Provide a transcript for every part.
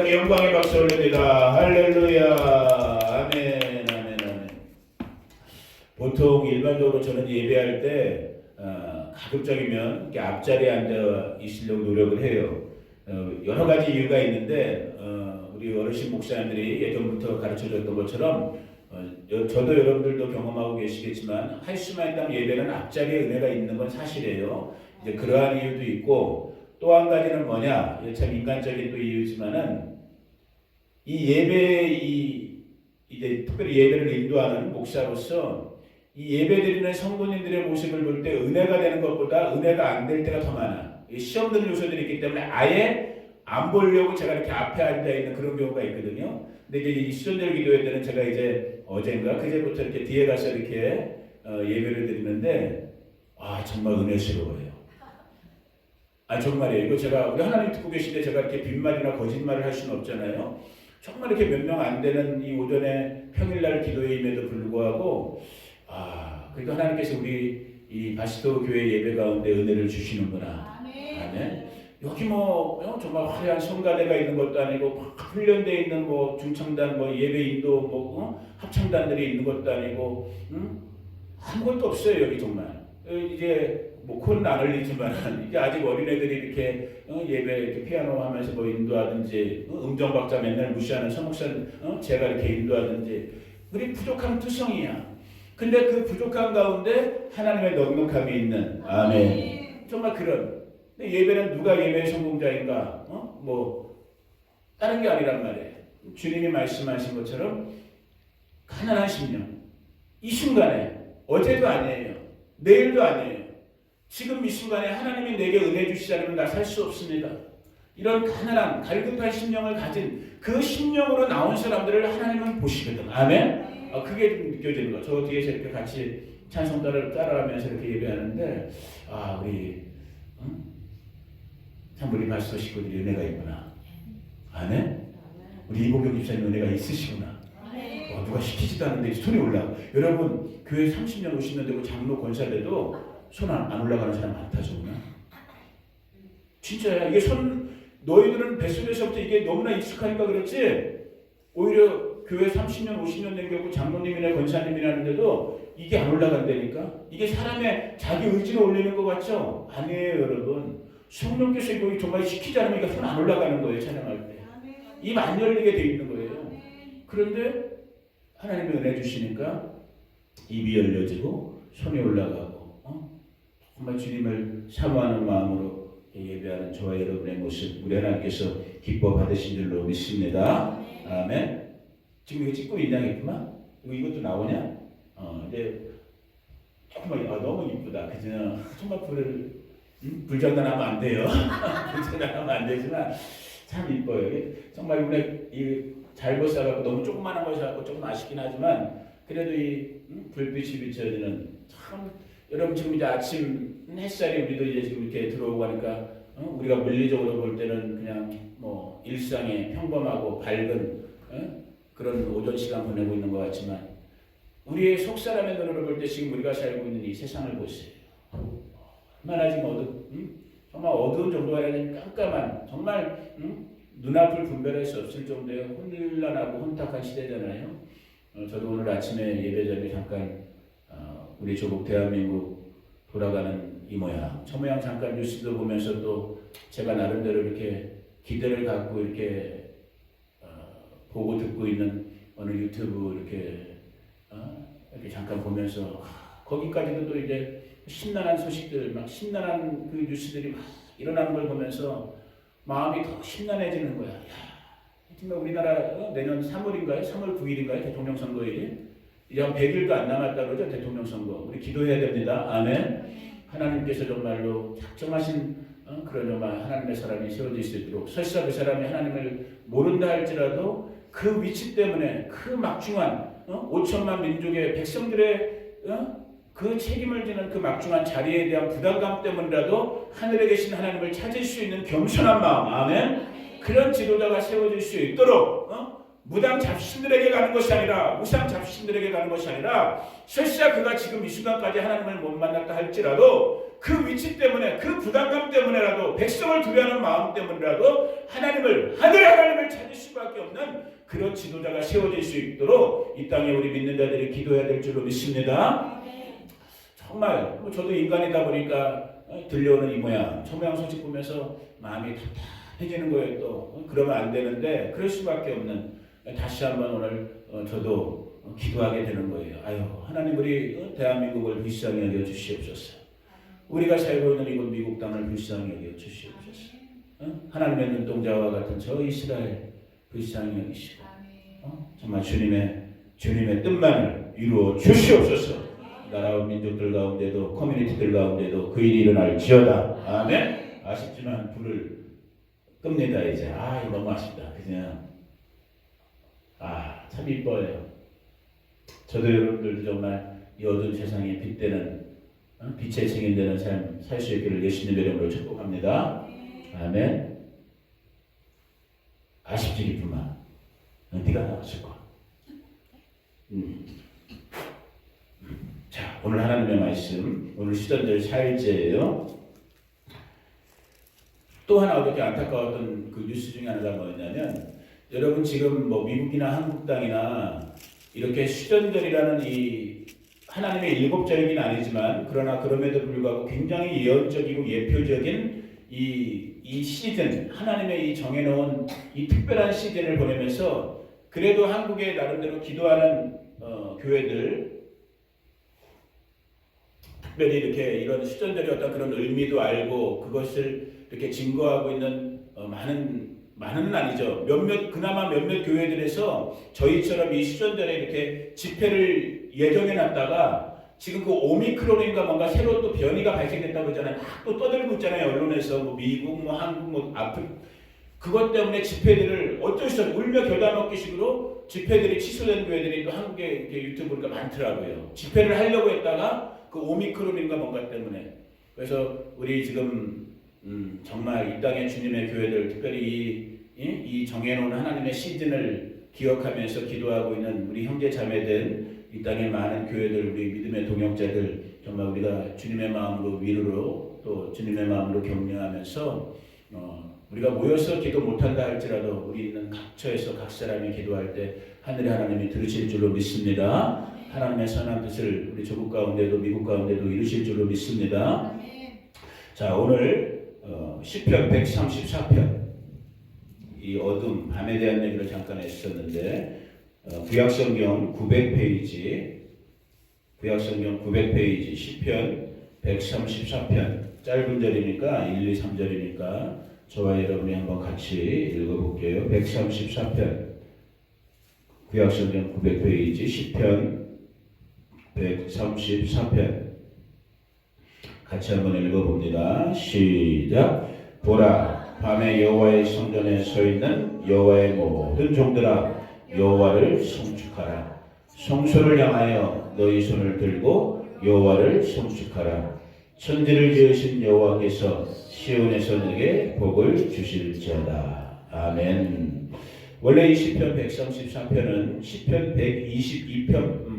하나님께 영광의 박수 올립니다. 할렐루야. 아멘, 아멘, 아멘. 보통 일반적으로 저는 예배할 때 가급적이면 이렇게 앞자리에 앉아 있으려고 노력을 해요. 여러 가지 이유가 있는데 우리 어르신 목사님들이 예전부터 가르쳐줬던 것처럼 저도 여러분들도 경험하고 계시겠지만 할 수만 있다면 예배는 앞자리에 은혜가 있는 건 사실이에요. 이제 그러한 이유도 있고 또 한 가지는 뭐냐? 참 인간적인 또 이유지만은 이 예배 이제 특별히 예배를 인도하는 목사로서 이 예배드리는 성도님들의 모습을 볼 때 은혜가 되는 것보다 은혜가 안 될 때가 더 많아. 시험 드는 요소들이 있기 때문에 아예 안 보려고 제가 이렇게 앞에 앉아 있는 그런 경우가 있거든요. 근데 이제 이 수련절 기도회 때는 제가 이제 어젠가 그제부터 이렇게 뒤에 가서 이렇게 예배를 드리는데 정말 은혜스러워요. 정말이에요. 이거 제가 우리 하나님 듣고 계실 때 제가 이렇게 빈말이나 거짓말을 할 수는 없잖아요. 정말 이렇게 몇 명 안 되는 이 오전에 평일날 기도회임에도 불구하고 그래도 하나님께서 우리 이 바시토 교회 예배 가운데 은혜를 주시는구나. 아멘. 여기 정말 화려한 성가대가 있는 것도 아니고 훈련되어 있는 중창단 예배 인도 합창단들이 있는 것도 아니고 아무것도 없어요. 여기 정말 이제 코는 안 흘리지만 이게 아직 어린애들이 이렇게 예배 이렇게 피아노 하면서 인도하든지 음정박자 맨날 무시하는 서목사는 제가 이렇게 인도하든지 우리 부족한 투성이야. 근데 그 부족한 가운데 하나님의 넉넉함이 있는 아멘. 정말 그런. 근데 예배는 누가 예배의 성공자인가? 다른 게 아니란 말이에요. 주님이 말씀하신 것처럼 가난한 심령. 이 순간에 어제도 아니에요. 내일도 아니에요. 지금 이 순간에 하나님이 내게 은혜 주시지 않으면 나 살 수 없습니다. 이런 가난한 갈급한 심령을 가진 그 심령으로 나온 사람들을 하나님은 보시거든. 아멘. 그게 좀 느껴지는 거죠. 저 뒤에서 이렇게 같이 찬송 따라하면서 이렇게 예배하는데 참 우리 바스토 식구들이 은혜가 있구나. 아멘. 우리 이보경 집사님 은혜가 있으시구나. 누가 시키지도 않는데 손이 올라가. 여러분 교회 30년 50년 되고 장로 권사돼도 손 안 올라가는 사람 많다 정말. 진짜야. 이게 너희들은 뱃속에서부터 이게 너무나 익숙하니까 그렇지. 오히려 교회 30년 50년 된 경우 장로님이나 권사님이라는데도 이게 안 올라간다니까. 이게 사람의 자기 의지로 올리는 것 같죠? 아니에요 여러분. 성령께서 이거 정말 시키지 않으면 이게 손 안 올라가는 거예요. 찬양할 때. 입 안 열리게 돼 있는 거예요. 그런데 하나님이 은혜 주시니까 입이 열려지고 손이 올라가고 정말 주님을 사모하는 마음으로 예배하는 저와 여러분의 모습 우리 하나님께서 기뻐 받으신 줄로 믿습니다. 아멘. 지금 이거 찍고 있냐겠구만. 이것도 나오냐? 이제 정말 너무 이쁘다. 그죠? 정말 불장난하면 안 돼요. 불장난하면 안 되지만 참 이뻐요. 정말 우리 잘 벗어갖고 너무 조그만한 거 사갖고 조금 아쉽긴 하지만 그래도 이 불빛이 비춰지는 참 여러분 지금 이제 아침 햇살이 우리도 이제 지금 이렇게 들어오고 하니까 우리가 물리적으로 볼 때는 그냥 일상의 평범하고 밝은 그런 오전 시간 보내고 있는 것 같지만 우리의 속사람의 눈으로 볼 때 지금 우리가 살고 있는 이 세상을 보세요. 얼마나 지금 정말 어두운 정도가 아니라 깜깜한 정말 눈앞을 분별할 수 없을 정도의 혼란하고 혼탁한 시대잖아요. 저도 오늘 아침에 예배 전에 잠깐 우리 조국 대한민국 돌아가는 이 모양 저 모양 잠깐 뉴스도 보면서 또 제가 나름대로 이렇게 기대를 갖고 이렇게 보고 듣고 있는 어느 유튜브 이렇게 잠깐 보면서 거기까지도 또 이제 신나는 소식들 신나는 그 뉴스들이 일어나는 걸 보면서 마음이 더 신나해지는 거야. 정말 우리나라 내년 3월인가요? 3월 9일인가요? 대통령 선거일이 이제 한 100일도 안 남았다 그러죠. 대통령 선거. 우리 기도해야 됩니다. 아멘. 하나님께서 정말로 작정하신 그런 정말 하나님의 사람이 세워질 수 있도록 설사 그 사람이 하나님을 모른다 할지라도 그 위치 때문에 그 막중한 5천만 민족의 백성들의 그 책임을 지는 그 막중한 자리에 대한 부담감 때문이라도 하늘에 계신 하나님을 찾을 수 있는 겸손한 마음. 아멘. 그런 지도자가 세워질 수 있도록 무당 잡신들에게 가는 것이 아니라 우상 잡신들에게 가는 것이 아니라 설사 그가 지금 이 순간까지 하나님을 못 만났다 할지라도 그 위치 때문에 그 부담감 때문에라도 백성을 두려워하는 마음 때문에라도 하늘의 하나님을 찾을 수밖에 없는 그런 지도자가 세워질 수 있도록 이 땅에 우리 믿는 자들이 기도해야 될 줄로 믿습니다. 정말 저도 인간이다 보니까 들려오는 이 모양 저 모양 소식 보면서 마음이 답답해지는 거예요. 또 그러면 안 되는데 그럴 수밖에 없는 다시 한번 오늘 저도 기도하게 되는 거예요. 아유 하나님 우리 대한민국을 불쌍히 여겨 주시옵소서. 우리가 살고 있는 이곳 미국 땅을 불쌍히 여겨 주시옵소서. 하나님의 눈동자와 같은 저 이스라엘 불쌍히 여기시고 정말 주님의 뜻만을 이루어 주시옵소서. 나라와 민족들 가운데도 커뮤니티들 가운데도 그 일이 일어날지어다. 아멘. 아쉽지만 불을 끕니다 이제. 너무 아쉽다. 그냥 참 이뻐요. 저도 여러분들도 정말 이 어두운 세상에 빛되는 빛의 증인되는 삶 살 수 있기를 예수님의 이름으로 축복합니다. 아멘. 아쉽지 기쁘마. 네가 나왔을 거야. 자, 오늘 하나님의 말씀, 오늘 시전절 4일째예요. 또 하나 어떻게 안타까웠던 그 뉴스 중에 하나가 뭐였냐면, 여러분 지금 뭐 미국이나 한국 땅이나 이렇게 시전절이라는 이 하나님의 일곱절이긴 아니지만 그러나 그럼에도 불구하고 굉장히 예언적이고 예표적인 이 시즌, 하나님의 이 정해놓은 이 특별한 시즌을 보내면서 그래도 한국에 나름대로 기도하는 교회들 특별히 이렇게 이런 시전절의 어떤 그런 의미도 알고 그것을 이렇게 증거하고 있는 많은은 아니죠. 그나마 몇몇 교회들에서 저희처럼 이 시전절에 이렇게 집회를 예정해 놨다가 지금 그 오미크론인가 뭔가 새로 또 변이가 발생됐다고 그러잖아요. 막 또 떠들고 있잖아요. 언론에서 뭐 미국, 뭐 한국, 뭐 아프리카 그것 때문에 집회들을 어쩔 수 없이 울며 겨자 먹기식으로 집회들이 취소된 교회들이 또 한국에 이렇게 유튜브 보니까 많더라고요. 집회를 하려고 했다가 그 오미크론인가 뭔가 때문에. 그래서 우리 지금 정말 이 땅의 주님의 교회들 특별히 이 정해놓은 하나님의 시즌을 기억하면서 기도하고 있는 우리 형제 자매들 이 땅의 많은 교회들 우리 믿음의 동역자들 정말 우리가 주님의 마음으로 위로로 또 주님의 마음으로 격려하면서 우리가 모여서 기도 못한다 할지라도 우리 있는 각처에서 각 사람이 기도할 때 하늘의 하나님이 들으실 줄로 믿습니다. 하나님의 선한 뜻을 우리 조국 가운데도 미국 가운데도 이루실 줄로 믿습니다. 자 오늘 시편 134편 이 어둠 밤에 대한 얘기를 잠깐 했었는데 구약성경 900페이지 구약성경 900페이지 시편 134편 짧은 절이니까 1, 2, 3절이니까 저와 여러분이 한번 같이 읽어볼게요. 134편 구약성경 900페이지 시편 134편 같이 한번 읽어봅니다. 시작. 보라 밤에 여호와의 성전에 서 있는 여호와의 모든 종들아 여호와를 송축하라. 성소를 향하여 너희 손을 들고 여호와를 송축하라. 천지를 지으신 여호와께서 시온에서 내게 복을 주실지어다. 아멘. 원래 이 시편 134편은 시편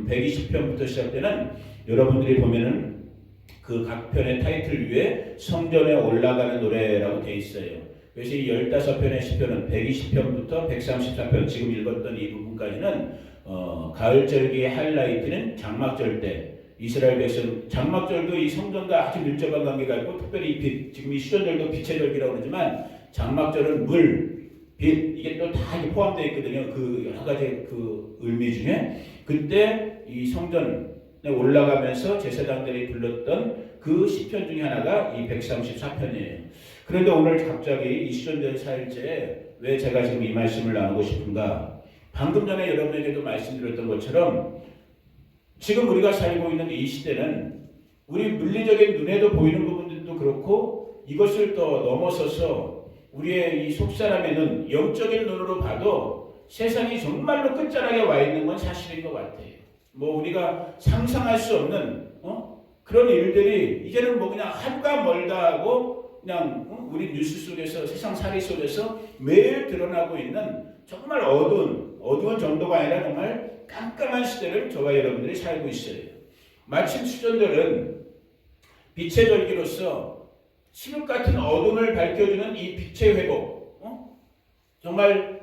120편부터 시작되는 여러분들이 보면은 그 각 편의 타이틀 위에 성전에 올라가는 노래라고 되어 있어요. 그래서 이 15편의 시편은 120편부터 134편 지금 읽었던 이 부분까지는 가을절기의 하이라이트는 장막절 때 이스라엘 백성 장막절도 이 성전과 아주 밀접한 관계가 있고 특별히 빛, 지금 이 시전절도 빛의 절기라고 그러지만 장막절은 물, 빛 이게 또 다 포함되어 있거든요. 그 여러 가지 그 의미 중에 그때 이 성전에 올라가면서 제사장들이 불렀던 그 시편 중에 하나가 이 134편이에요. 그런데 오늘 갑자기 이 시전절 4일째에 왜 제가 지금 이 말씀을 나누고 싶은가? 방금 전에 여러분에게도 말씀드렸던 것처럼 지금 우리가 살고 있는 이 시대는 우리 물리적인 눈에도 보이는 부분들도 그렇고 이것을 또 넘어서서 우리의 이 속사람의 눈, 영적인 눈으로 봐도 세상이 정말로 끝자락에 와 있는 건 사실인 것 같아요. 뭐 우리가 상상할 수 없는 그런 일들이 이제는 뭐 그냥 한가 멀다 하고 그냥 우리 뉴스 속에서 세상살이 속에서 매일 드러나고 있는 정말 어두운 정도가 아니라 정말 깜깜한 시대를 저와 여러분들이 살고 있어요. 마침 시전절은 빛의 절기로서 칠흑 같은 어둠을 밝혀주는 이 빛의 회복, 정말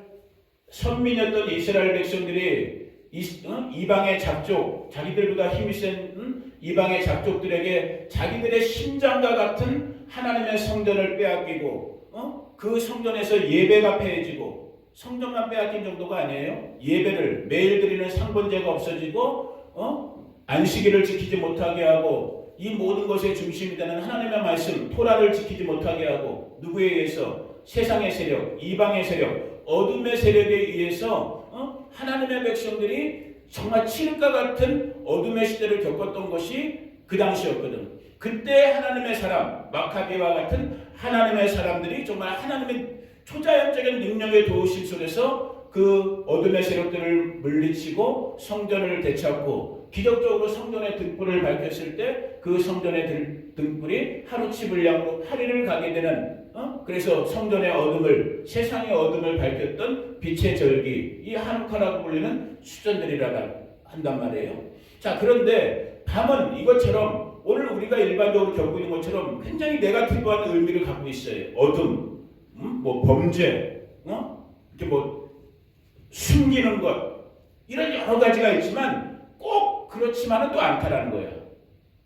선민이었던 이스라엘 백성들이 이방의 작족, 자기들보다 힘이 센 이방의 작족들에게 자기들의 심장과 같은 하나님의 성전을 빼앗기고 그 성전에서 예배가 폐해지고, 성전만 빼앗긴 정도가 아니에요. 예배를 매일 드리는 상번제가 없어지고 안식일을 지키지 못하게 하고, 이 모든 것의 중심이 되는 하나님의 말씀 토라를 지키지 못하게 하고, 누구에 의해서? 세상의 세력, 이방의 세력, 어둠의 세력에 의해서 하나님의 백성들이 정말 칠흑과 같은 어둠의 시대를 겪었던 것이 그 당시였거든. 그때 하나님의 사람, 마카비와 같은 하나님의 사람들이 정말 하나님의 초자연적인 능력의 도우심 속에서 그 어둠의 세력들을 물리치고 성전을 되찾고, 기적적으로 성전의 등불을 밝혔을 때 그 성전의 등불이 하루치 분량으로 8일을 가게 되는, 그래서 성전의 어둠을, 세상의 어둠을 밝혔던 빛의 절기, 이 하누카라고 불리는 수전들이라 한단 말이에요. 자, 그런데 밤은 이것처럼 오늘 우리가 일반적으로 겪고 있는 것처럼 굉장히 네거티브한 의미를 갖고 있어요. 어둠, 뭐 범죄, 이렇게 뭐 숨기는 것, 이런 여러 가지가 있지만 꼭 그렇지만은 또 않다라는 거예요.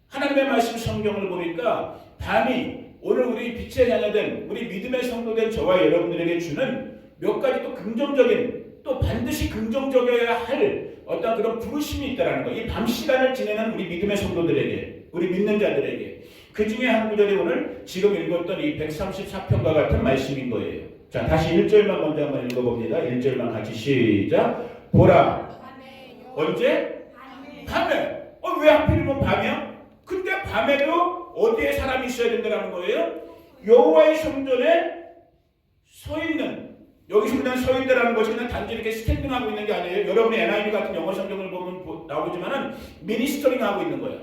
하나님의 말씀 성경을 보니까 밤이 오늘 우리 빛의 자녀된, 우리 믿음의 성도된 저와 여러분들에게 주는 몇 가지 또 긍정적인, 또 반드시 긍정적이어야 할 어떤 그런 부르심이 있다라는 거예요. 이 밤 시간을 지내는 우리 믿음의 성도들에게, 우리 믿는 자들에게. 그 중에 한 구절이 오늘 지금 읽었던 이 134편과 같은 말씀인 거예요. 자, 다시 1절만 먼저 한번 읽어봅니다. 1절만 같이 시작. 보라. 언제? 밤에. 왜 하필이면 밤이야? 근데 밤에도 어디에 사람이 있어야 된다는 거예요? 여호와의 성전에 서 있는, 여기서 그냥 서 있다라는 것이 그냥 단지 이렇게 스탠딩하고 있는 게 아니에요. 여러분이 NIV 같은 영어 성경을 보면 나오지만은 미니스터링 하고 있는 거야.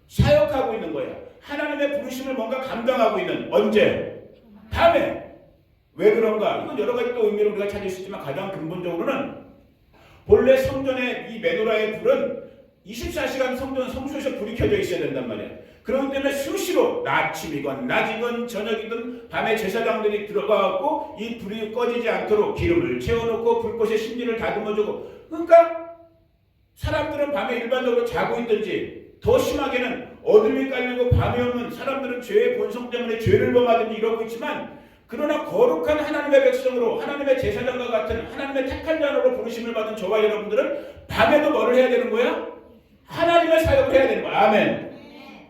사역하고 있는 거야. 하나님의 부르심을 뭔가 감당하고 있는. 언제? 밤에. 왜 그런가? 이건 여러 가지 또 의미를 우리가 찾을 수 있지만 가장 근본적으로는 본래 성전의 이 메노라의 불은 24시간 성소에서 불이 켜져 있어야 된단 말이야. 그렇기 때문에 수시로 아침이건 낮이건 저녁이든 밤에 제사장들이 들어가고 이 불이 꺼지지 않도록 기름을 채워놓고 불꽃의 심지를 다듬어주고, 그러니까 사람들은 밤에 일반적으로 자고 있든지, 더 심하게는 어둠이 깔리고 밤이 오면 사람들은 죄의 본성 때문에 죄를 범하든지 이러고 있지만, 그러나 거룩한 하나님의 백성으로, 하나님의 제사장과 같은 하나님의 택한 자로 부르심을 받은 저와 여러분들은 밤에도 뭐를 해야 되는 거야? 하나님의 사역을 해야 되는 거야. 아멘.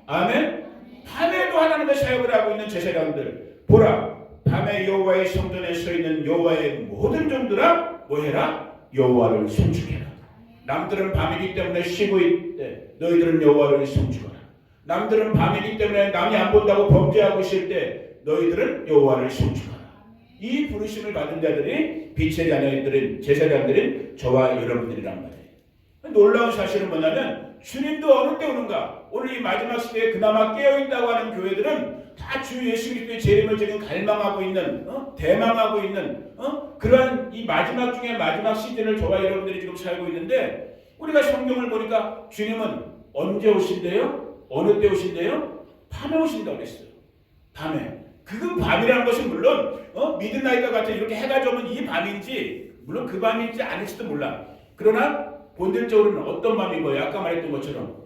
아멘. 밤에도 하나님의 사역을 하고 있는 제사장들, 보라, 밤에 여호와의 성전에 서 있는 여호와의 모든 종들아, 뭐해라? 여호와를 송축해라. 남들은 밤이기 때문에 쉬고 있대. 너희들은 여호와를 송축하라. 남들은 밤이기 때문에 남이 안 본다고 범죄하고 있을 때 너희들은 여호와를 송축하라. 이 부르심을 받은 자들이 빛의 자녀들인, 제사장들인 저와 여러분들이란 말이에요. 놀라운 사실은 뭐냐면 주님도 어느 때 오는가? 오늘 이 마지막 시대에 그나마 깨어있다고 하는 교회들은 다 주 예수 그리스도의 재림을 지금 갈망하고 있는, 대망하고 있는 그러한 이 마지막 중에 마지막 시대를 저와 여러분들이 지금 살고 있는데, 우리가 성경을 보니까 주님은 언제 오신대요? 어느 때 오신대요? 밤에 오신다고 그랬어요. 밤에. 그 밤이라는 것은 물론 미드나잇과 같은 이렇게 해가 져면 이 밤인지, 물론 그 밤인지 아닐지도 몰라. 그러나 본질적으로는 어떤 밤인 거예요? 아까 말했던 것처럼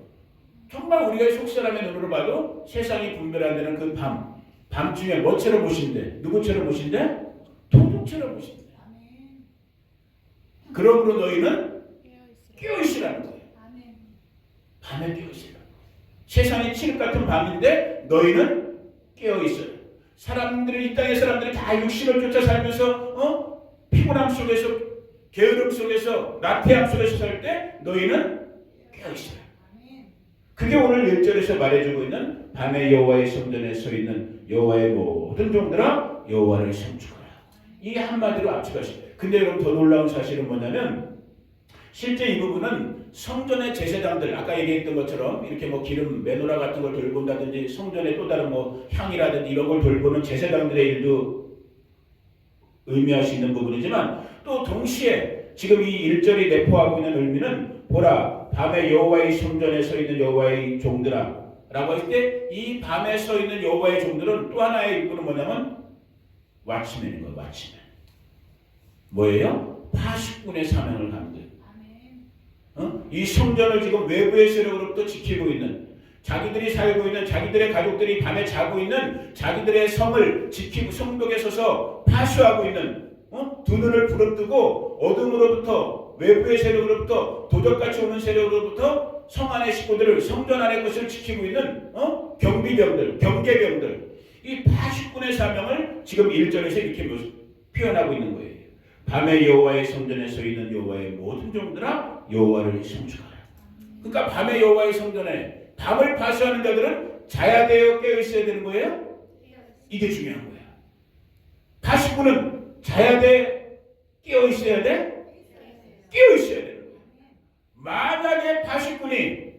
정말 우리가 속사람의 눈으로 봐도 세상이 분별한다는 그 밤, 밤중에 뭐처럼 오신대? 누구처럼 오신대? 도둑처럼 오신대. 그러므로 너희는 깨어있으라는 거예요. 밤에 깨어있으라. 세상이 칠흑 같은 밤인데 너희는 깨어있어요. 사람들이, 이 땅의 사람들이 다 육신을 쫓아 살면서 피곤함 속에서, 게으름 속에서, 나태함 속에서 살 때 너희는 깨어있어라. 그게 오늘 1절에서 말해주고 있는 밤에 여호와의 성전에 서 있는 여호와의 모든 종들아 여호와를 송축하라. 이 한마디로 압축하시. 근데 여러분 더 놀라운 사실은 뭐냐면, 실제 이 부분은 성전의 제사장들, 아까 얘기했던 것처럼 이렇게 뭐 기름 메노라 같은 걸 돌본다든지 성전에 또 다른 뭐 향이라든지 이런 걸 돌보는 제사장들의 일도 의미할 수 있는 부분이지만, 또 동시에 지금 이 1절이 내포하고 있는 의미는, 보라, 밤에 여호와의 성전에 서 있는 여호와의 종들아, 라고 할 때 이 밤에 서 있는 여호와의 종들은 또 하나의 일꾼은 뭐냐면 왓치맨인 거예요. 왓치맨. 뭐예요? 파수꾼의 사명을 감당. 이 성전을 지금 외부의 세력으로부터 지키고 있는, 자기들이 살고 있는, 자기들의 가족들이 밤에 자고 있는 자기들의 성을 지키고 성벽에 서서 파수하고 있는, 두 눈을 부릅뜨고 어둠으로부터, 외부의 세력으로부터, 도적같이 오는 세력으로부터 성 안의 식구들을, 성전 안의 것을 지키고 있는 경비병들, 경계병들, 이 파수꾼의 사명을 지금 1절에서 이렇게 표현하고 있는 거예요. 밤에 여호와의 성전에 서 있는 여호와의 모든 종들아 여호와를 송축하라. 그러니까 밤에 여호와의 성전에 밤을 파수하는 자들은 자야 되어 깨어 있어야 되는 거예요. 이게 중요한 거야. 파수꾼은 자야 돼, 깨어 있어야 돼, 깨어 있어야 되는 거야. 만약에 파수꾼이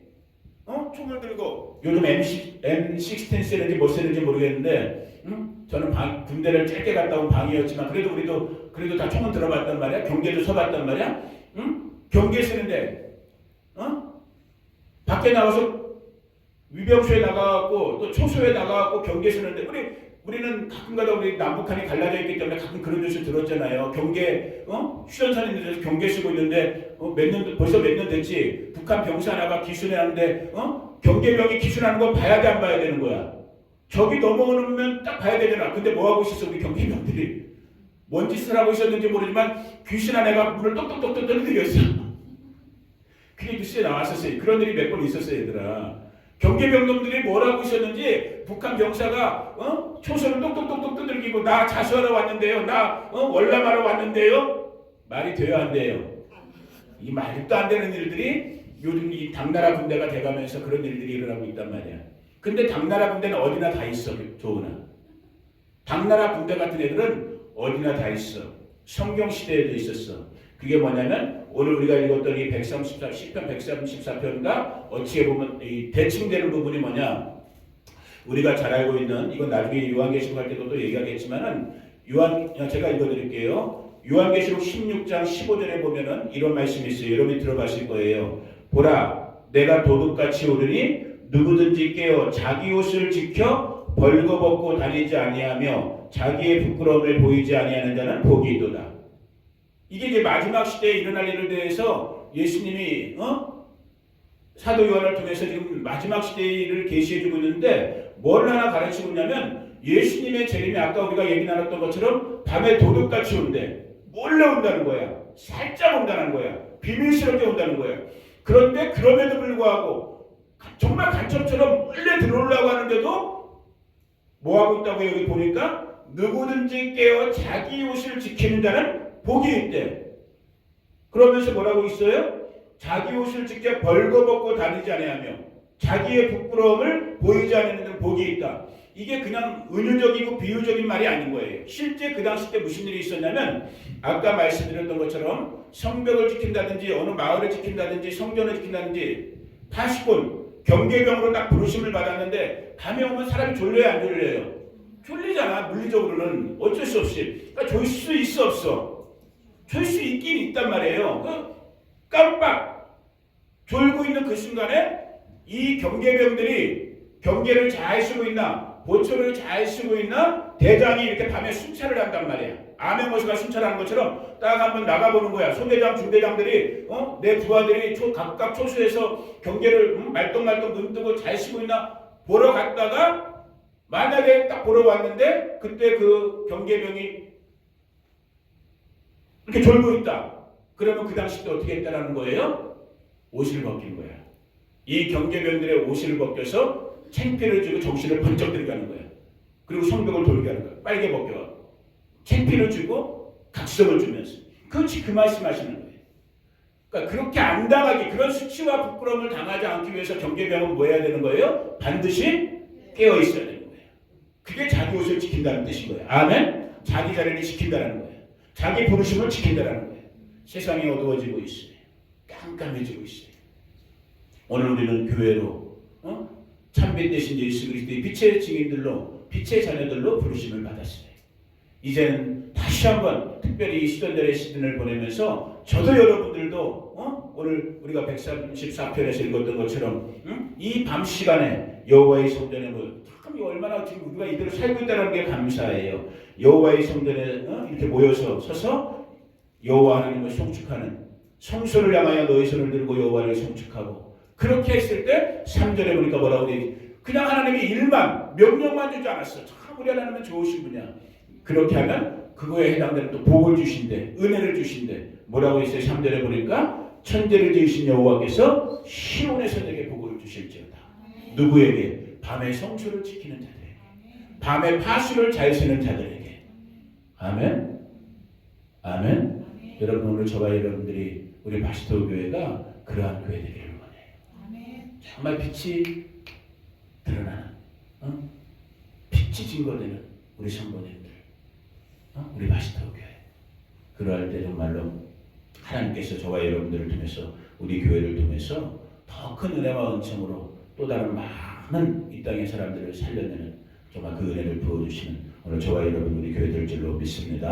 총을 들고, 요즘 M16 쓰는지 못 쓰는지 모르겠는데, 저는 군대를 짧게 갔다 온 방이었지만 그래도 다 총은 들어봤단 말이야. 경계도 서봤단 말이야. 경계 쓰는데 밖에 나가서 위병소에 나가고 또 초소에 나가고 경계 쓰는데, 우리는 가끔가다 우리 남북한이 갈라져 있기 때문에 가끔 그런 뉴스 들었잖아요. 경계 휴전선에 있는 데서 경계 쓰고 있는데 벌써 몇 년 됐지. 북한 병사 하나가 기순해 하는데 경계병이 기순하는 거 봐야 돼, 안 봐야 되는 거야. 적이 넘어오면 딱 봐야 되잖아. 근데 뭐 하고 있었어, 우리 경계병들이? 뭔 짓을 하고 있었는지 모르지만 귀신한 애가 문을 똑똑똑똑 들이었어. 그게 뉴스에 나왔었어요. 그런 일이 몇 번 있었어요, 얘들아. 경계병놈들이 뭘 하고 있었는지, 북한 병사가 초소를 똑똑똑똑 두들기고, 나 자수하러 왔는데요, 나 월남하러 왔는데요, 말이 돼요, 안 돼요? 이 말도 안 되는 일들이 요즘 이 당나라 군대가 돼가면서 그런 일들이 일어나고 있단 말이야. 근데 당나라 군대는 어디나 다 있어, 조은아. 당나라 군대 같은 애들은 어디나 다 있어. 성경 시대에도 있었어. 그게 뭐냐면 오늘 우리가 읽었던 이 134, 10편 134편과 어찌해 보면 이 대칭되는 부분이 뭐냐, 우리가 잘 알고 있는, 이건 나중에 요한계시록 할 때도 또 얘기하겠지만은, 제가 읽어드릴게요. 요한계시록 16장 15절에 보면은 이런 말씀이 있어요. 여러분이 들어가실 거예요. 보라, 내가 도둑같이 오르니 누구든지 깨어 자기 옷을 지켜 벌거벗고 다니지 아니하며 자기의 부끄러움을 보이지 아니하는 자는 복이 있도다. 이게 이제 마지막 시대에 일어날 일에 대해서 예수님이 사도 요한을 통해서 지금 마지막 시대를 계시해주고 있는데, 뭘 하나 가르치고 있냐면, 예수님의 재림이 아까 우리가 얘기 나눴던 것처럼 밤에 도둑같이 온대. 몰래 온다는 거야. 살짝 온다는 거야. 비밀스럽게 온다는 거야. 그런데 그럼에도 불구하고 정말 간첩처럼 몰래 들어오려고 하는데도 뭐하고 있다고 여기 보니까, 누구든지 깨어 자기 옷을 지키는 자는 복이 있대. 그러면서 뭐라고 있어요? 자기 옷을 지켜 벌거벗고 다니지 아니하며 자기의 부끄러움을 보이지 않는 데는 복이 있다. 이게 그냥 은유적이고 비유적인 말이 아닌 거예요. 실제 그 당시 때 무슨 일이 있었냐면, 아까 말씀드렸던 것처럼 성벽을 지킨다든지 어느 마을을 지킨다든지 성전을 지킨다든지 파수꾼, 경계병으로 딱 부르심을 받았는데, 밤에 오면 사람이 졸려요, 안 졸려요? 졸리잖아. 물리적으로는 어쩔 수 없이. 그러니까 졸 수 있어, 없어? 졸 수 있긴 있단 말이에요. 깜빡 졸고 있는 그 순간에 이 경계병들이 경계를 잘 쓰고 있나, 보초를 잘 쓰고 있나, 대장이 이렇게 밤에 순찰을 한단 말이야. 암행어시가 순찰하는 것처럼 딱 한번 나가보는 거야. 소대장, 중대장들이 내 부하들이 각각 초소에서 경계를 말똥말똥 눈 뜨고 잘 쓰고 있나 보러 갔다가, 만약에 딱 보러 왔는데 그때 그 경계병이 이렇게 졸고 있다. 그러면 그 당시 때 어떻게 했다라는 거예요? 옷을 벗긴 거야. 이 경계병들의 옷을 벗겨서 창피를 주고 정신을 번쩍 들게 하는 거야. 그리고 성벽을 돌게 하는 거야. 빨개 벗겨갖고 창피를 주고 각성을 주면서. 그렇지, 그 말씀하시는 거예요. 그러니까 그렇게 안 당하기, 그런 수치와 부끄러움을 당하지 않기 위해서 경계병은 뭐 해야 되는 거예요? 반드시 깨어 있어야 되는 거예요. 그게 자기 옷을 지킨다는 뜻인 거예요. 아멘? 자기 자리를 지킨다는 거예요. 자기 부르심을 지킨다는 거예요. 세상이 어두워지고 있어요. 깜깜해지고 있어요. 오늘 우리는 교회로 참빛 되신 예수 그리스도의 빛의 증인들로, 빛의 자녀들로 부르심을 받았어요. 이제는 다시 한번 특별히 이 시전들의 시즌을 보내면서 저도 여러분들도 오늘 우리가 134편에서 읽었던 것처럼 이 밤 시간에 여호와의 성전에 참 얼마나 지금 우리가 이대로 살고 있다는 게 감사해요. 여호와의 성전에 이렇게 모여서 서서 여호와 하나님을 송축하는 성소를 향하여 너희 손을 들고 여호와를 송축하고 그렇게 했을 때 3절에 보니까 뭐라고 돼? 그냥 하나님이 일만 명령만 주지 않았어. 참 우리 하나님은 좋으신 분이야. 그렇게 하면 그거에 해당되는 또 복을 주신대, 은혜를 주신대. 뭐라고 있어요? 3절에 보니까 천재를 지으신 여호와께서 시온에서 내게 복을 주실지어다. 누구에게? 밤에 성소를 지키는 자들에게, 밤에 파수를 잘 세는 자들에게. 아멘. 아멘. 여러분 오늘 저와 여러분들이 우리 바시토 교회가 그러한 교회 되기를 원해요. 정말 빛이 드러나는, 빛이 증거되는 우리 성도님들, 우리 바시토 교회. 그러할 때 정말로 하나님께서 저와 여러분들을 통해서 우리 교회를 통해서 더 큰 은혜와 은총으로 또 다른 많은 이 땅의 사람들을 살려내는 정말 그 은혜를 부어주시는 오늘 저와 여러분 우리 교회 될 줄로 믿습니다.